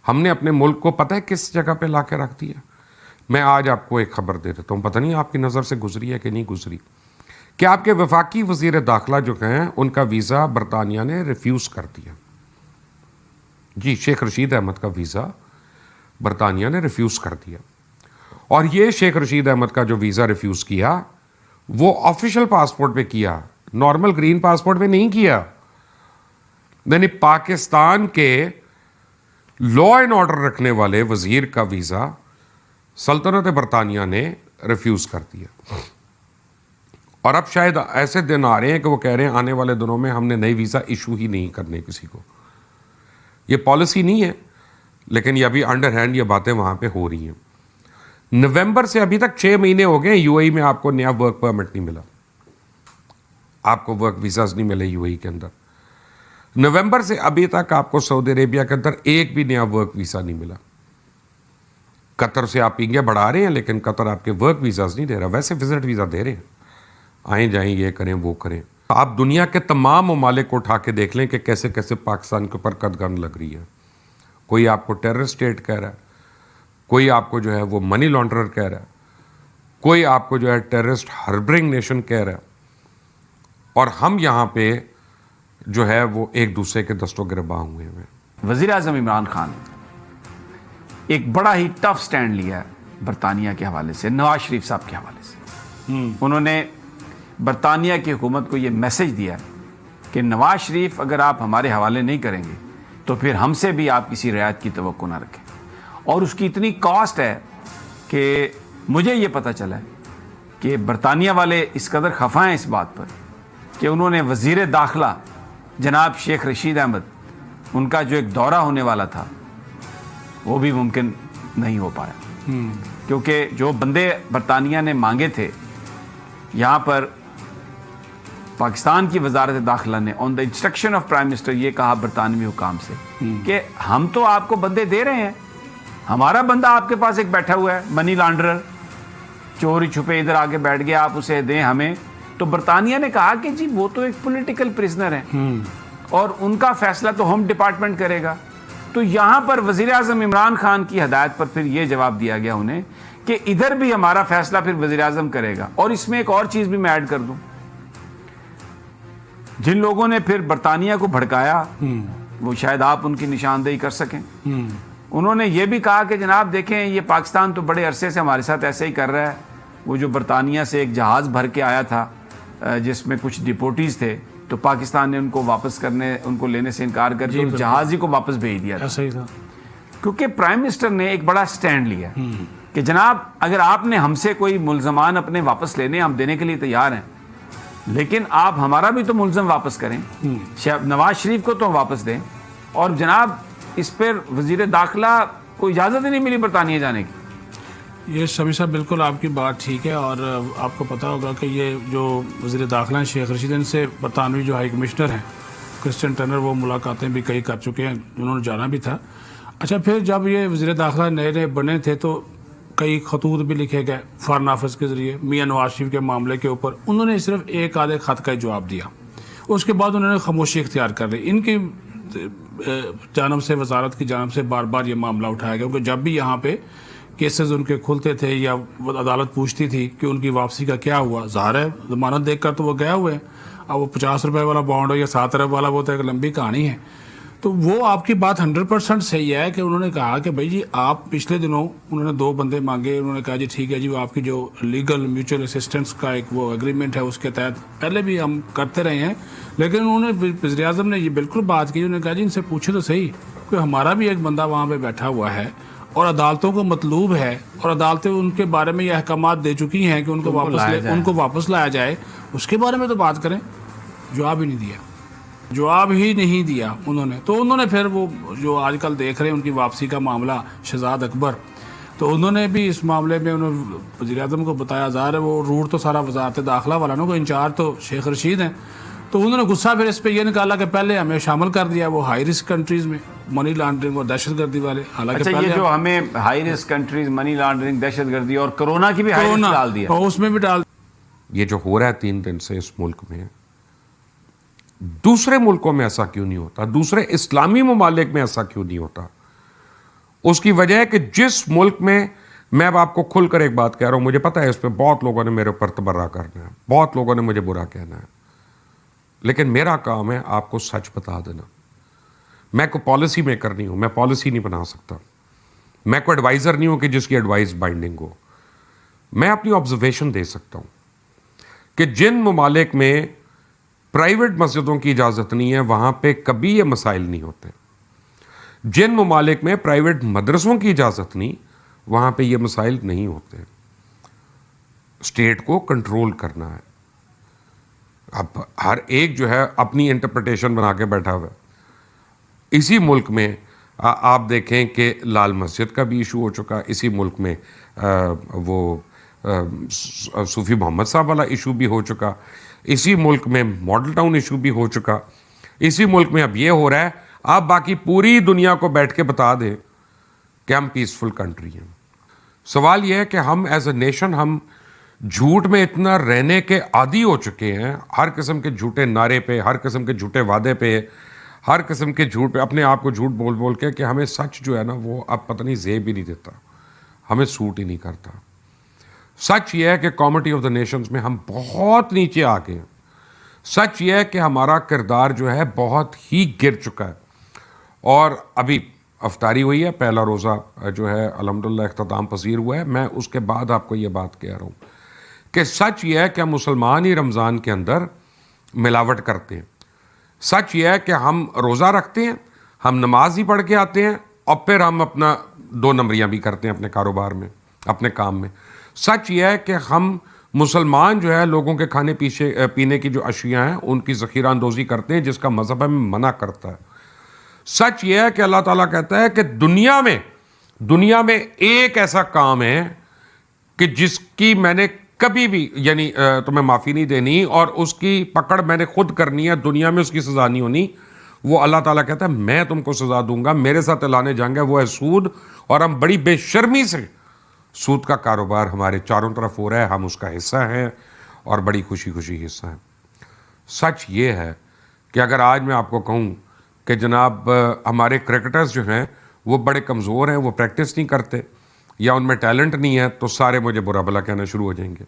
ہم نے اپنے ملک کو پتہ ہے کس جگہ پہ لا کے رکھ دیا. میں آج آپ کو ایک خبر دے دیتا ہوں, پتہ نہیں آپ کی نظر سے گزری ہے کہ نہیں گزری, کہ آپ کے وفاقی وزیر داخلہ جو ہیں ان کا ویزا برطانیہ نے ریفیوز کر دیا. جی, شیخ رشید احمد کا ویزا برطانیہ نے ریفیوز کر دیا. اور یہ شیخ رشید احمد کا جو ویزا ریفیوز کیا وہ آفیشل پاسپورٹ پہ کیا, نارمل گرین پاسپورٹ پہ نہیں کیا. یعنی پاکستان کے لا اینڈ آرڈر رکھنے والے وزیر کا ویزا سلطنت برطانیہ نے ریفیوز کر دیا. اور اب شاید ایسے دن آ رہے ہیں کہ وہ کہہ رہے ہیں آنے والے دنوں میں ہم نے نئی ویزا ایشو ہی نہیں کرنے کسی کو. یہ پالیسی نہیں ہے, لیکن یہ ابھی انڈر ہینڈ یہ باتیں وہاں پہ ہو رہی ہیں. نومبر سے ابھی تک 6 مہینے ہو گئے یو اے ای میں آپ کو نیا ورک پرمٹ نہیں ملا, آپ کو ورک ویزاز نہیں ملے یو اے ای کے اندر. نومبر سے ابھی تک آپ کو سعودی عربیہ کے اندر ایک بھی نیا ورک ویزا نہیں ملا. قطر سے آپ پینگے بڑھا رہے ہیں لیکن قطر آپ کے ورک ویزاز نہیں دے رہا, ویسے وزٹ ویزا دے رہے ہیں, آئیں جائیں یہ کریں وہ کریں. آپ دنیا کے تمام ممالک کو اٹھا کے دیکھ لیں کہ کیسے کیسے پاکستان کے اوپر قدغن لگ رہی ہے. کوئی آپ کو ٹیررسٹ اسٹیٹ کہہ رہا ہے, کوئی آپ کو جو ہے وہ منی لانڈرر کہہ رہا ہے, کوئی آپ کو جو ہے ٹیررسٹ ہاربرنگ نیشن کہہ رہا ہے, اور ہم یہاں پہ جو ہے وہ ایک دوسرے کے دست و گرباں ہوئے ہیں. وزیر اعظم عمران خان ایک بڑا ہی ٹف سٹینڈ لیا ہے برطانیہ کے حوالے سے, نواز شریف صاحب کے حوالے سے. انہوں نے برطانیہ کی حکومت کو یہ میسج دیا کہ نواز شریف اگر آپ ہمارے حوالے نہیں کریں گے تو پھر ہم سے بھی آپ کسی رعایت کی توقع نہ رکھیں. اور اس کی اتنی کاسٹ ہے کہ مجھے یہ پتہ چلا ہے کہ برطانیہ والے اس قدر خفا ہیں اس بات پر کہ انہوں نے وزیر داخلہ جناب شیخ رشید احمد, ان کا جو ایک دورہ ہونے والا تھا وہ بھی ممکن نہیں ہو پایا, کیونکہ جو بندے برطانیہ نے مانگے تھے یہاں پر پاکستان کی وزارت داخلہ نے on the instruction of prime minister یہ کہا برطانوی حکام سے کہ ہم تو آپ کو بندے دے رہے ہیں, ہمارا بندہ آپ کے پاس ایک بیٹھا ہوا ہے منی لانڈرر, چوری چھپے ادھر آگے بیٹھ گیا, آپ اسے دیں ہمیں. تو برطانیہ نے کہا کہ جی وہ تو ایک پولیٹیکل پرزنر ہیں اور ان کا فیصلہ تو ہوم ڈپارٹمنٹ کرے گا. تو یہاں پر وزیر اعظم عمران خان کی ہدایت پر پھر یہ جواب دیا گیا انہیں کہ ادھر بھی ہمارا فیصلہ پھر وزیر اعظم کرے گا. اور اس میں ایک اور چیز بھی میں ایڈ کر دوں, جن لوگوں نے پھر برطانیہ کو بھڑکایا وہ شاید آپ ان کی نشاندہی کر سکیں. انہوں نے یہ بھی کہا کہ جناب دیکھیں یہ پاکستان تو بڑے عرصے سے ہمارے ساتھ ایسے ہی کر رہا ہے. وہ جو برطانیہ سے ایک جہاز بھر کے آیا تھا جس میں کچھ ڈپورٹیز تھے, تو پاکستان نے ان کو واپس کرنے, ان کو لینے سے انکار کر کے جہاز ہی کو واپس بھیج دیا تھا. کیونکہ پرائم منسٹر نے ایک بڑا سٹینڈ لیا کہ جناب اگر آپ نے ہم سے کوئی ملزمان اپنے واپس لینے, ہم دینے کے لیے تیار ہیں, لیکن آپ ہمارا بھی تو ملزم واپس کریں, نواز شریف کو تو واپس دیں. اور جناب اس پر وزیر داخلہ کو اجازت ہی نہیں ملی برطانیہ جانے کی. یہ سبھی صاحب بالکل آپ کی بات ٹھیک ہے, اور آپ کو پتہ ہوگا کہ یہ جو وزیر داخلہ ہیں شیخ رشید, ان سے برطانوی جو ہائی کمشنر ہیں کرسٹن ٹرنر وہ ملاقاتیں بھی کئی کر چکے ہیں, انہوں نے جانا بھی تھا. اچھا, پھر جب یہ وزیر داخلہ نئے نئے بنے تھے تو کئی خطوط بھی لکھے گئے فارن آفس کے ذریعے میاں نواز شریف کے معاملے کے اوپر. انہوں نے صرف ایک آدھے خط کا جواب دیا, اس کے بعد انہوں نے خاموشی اختیار کر لی. ان کی جانب سے, وزارت کی جانب سے بار بار یہ معاملہ اٹھایا گیا, کیونکہ جب بھی یہاں پہ کیسز ان کے کھلتے تھے یا عدالت پوچھتی تھی کہ ان کی واپسی کا کیا ہوا, ظاہر ہے ضمانت دیکھ کر تو وہ گئے ہوئے ہیں. اب وہ 50 روپے والا بانڈ ہو یا 7 ارب والا, وہ تو ایک لمبی کہانی ہے. تو وہ آپ کی بات 100% صحیح ہے کہ انہوں نے کہا کہ بھائی جی آپ پچھلے دنوں انہوں نے 2 بندے مانگے, انہوں نے کہا جی ٹھیک ہے جی, وہ آپ کی جو لیگل میوچل اسسٹنس کا ایک وہ ایگریمنٹ ہے اس کے تحت پہلے بھی ہم کرتے رہے ہیں. لیکن انہوں نے وزیر اعظم نے یہ بالکل بات کی, انہوں نے کہا جی ان سے پوچھے تو صحیح کہ ہمارا بھی ایک بندہ وہاں پہ بیٹھا ہوا ہے اور عدالتوں کو مطلوب ہے, اور عدالتیں ان کے بارے میں یہ احکامات دے چکی ہیں کہ ان کو واپس لایا جائے. اس کے بارے میں تو بات کریں. جواب ہی نہیں دیا انہوں نے. تو انہوں نے پھر وہ جو آج کل دیکھ رہے ہیں ان کی واپسی کا معاملہ شہزاد اکبر, تو انہوں نے بھی اس معاملے میں انہوں وزیر اعظم کو بتایا. ظاہر ہے وہ روٹ تو سارا وزارت داخلہ والا نا, کو انچارج تو شیخ رشید ہیں. تو انہوں نے غصہ پھر اس پہ یہ نکالا کہ پہلے ہمیں شامل کر دیا وہ ہائی رسک کنٹریز میں, منی لانڈرنگ اور دہشت گردی والے. حالانکہ اچھا, یہ جو ہمیں high risk countries, money laundering, دہشت گردی اور کرونا کی بھی ہائی رسک ڈال دیا, اس میں بھی ڈال. یہ جو ہو رہا ہے 3 دن سے اس ملک میں, دوسرے ملکوں میں ایسا کیوں نہیں ہوتا؟ دوسرے اسلامی ممالک میں ایسا کیوں نہیں ہوتا؟ اس کی وجہ ہے کہ جس ملک میں اب آپ کو کھل کر ایک بات کہہ رہا ہوں، مجھے پتا ہے اس پہ بہت لوگوں نے میرے اوپر تبرہ کرنا ہے، بہت لوگوں نے مجھے برا کہنا ہے، لیکن میرا کام ہے آپ کو سچ بتا دینا۔ میں کوئی پالیسی میکر نہیں ہوں، میں پالیسی نہیں بنا سکتا، میں کوئی ایڈوائزر نہیں ہوں کہ جس کی ایڈوائز بائنڈنگ ہو۔ میں اپنی آبزرویشن دے سکتا ہوں کہ جن ممالک میں پرائیویٹ مسجدوں کی اجازت نہیں ہے وہاں پہ کبھی یہ مسائل نہیں ہوتے، جن ممالک میں پرائیویٹ مدرسوں کی اجازت نہیں وہاں پہ یہ مسائل نہیں ہوتے۔ اسٹیٹ کو کنٹرول کرنا ہے۔ اب ہر ایک جو ہے اپنی انٹرپریٹیشن بنا کے بیٹھا ہوا ہے۔ اسی ملک میں آپ دیکھیں کہ لال مسجد کا بھی ایشو ہو چکا، اسی ملک میں وہ صوفی محمد صاحب والا ایشو بھی ہو چکا، اسی ملک میں ماڈل ٹاؤن ایشو بھی ہو چکا، اسی ملک میں اب یہ ہو رہا ہے۔ آپ باقی پوری دنیا کو بیٹھ کے بتا دیں کہ ہم پیسفل کنٹری ہیں۔ سوال یہ ہے کہ ہم ایز اے نیشن ہم جھوٹ میں اتنا رہنے کے عادی ہو چکے ہیں، ہر قسم کے جھوٹے نعرے پہ، ہر قسم کے جھوٹے وعدے پہ، ہر قسم کے جھوٹ پہ، اپنے آپ کو جھوٹ بول بول کے کہ ہمیں سچ جو ہے نا وہ اب پتہ نہیں زیب ہی نہیں دیتا، ہمیں سوٹ ہی نہیں کرتا۔ سچ یہ ہے کہ کمیونٹی آف دا نیشنز میں ہم بہت نیچے آ گئے ہیں۔ سچ یہ ہے کہ ہمارا کردار جو ہے بہت ہی گر چکا ہے، اور ابھی افطاری ہوئی ہے، پہلا روزہ جو ہے الحمدللہ اختتام پذیر ہوا ہے۔ میں اس کے بعد آپ کو یہ بات کہہ رہا ہوں کہ سچ یہ ہے کہ ہم مسلمان ہی رمضان کے اندر ملاوٹ کرتے ہیں۔ سچ یہ ہے کہ ہم روزہ رکھتے ہیں، ہم نماز ہی پڑھ کے آتے ہیں، اور پھر ہم اپنا 2 نمبریاں بھی کرتے ہیں اپنے کاروبار میں، اپنے کام میں۔ سچ یہ ہے کہ ہم مسلمان جو ہے لوگوں کے کھانے پینے کی جو اشیاء ہیں ان کی ذخیرہ اندوزی کرتے ہیں، جس کا مذہب ہمیں منع کرتا ہے۔ سچ یہ ہے کہ اللہ تعالیٰ کہتا ہے کہ دنیا میں ایک ایسا کام ہے کہ جس کی میں نے کبھی بھی یعنی تمہیں معافی نہیں دینی، اور اس کی پکڑ میں نے خود کرنی ہے، دنیا میں اس کی سزا نہیں ہونی۔ وہ اللہ تعالیٰ کہتا ہے میں تم کو سزا دوں گا، میرے ساتھ اعلانے جائیں گے، وہ ہے سود، اور ہم بڑی بے شرمی سے سود کا کاروبار ہمارے چاروں طرف ہو رہا ہے، ہم اس کا حصہ ہیں اور بڑی خوشی خوشی حصہ ہیں۔ سچ یہ ہے کہ اگر آج میں آپ کو کہوں کہ جناب ہمارے کرکٹرز جو ہیں وہ بڑے کمزور ہیں، وہ پریکٹس نہیں کرتے یا ان میں ٹیلنٹ نہیں ہے، تو سارے مجھے برا بھلا کہنا شروع ہو جائیں گے۔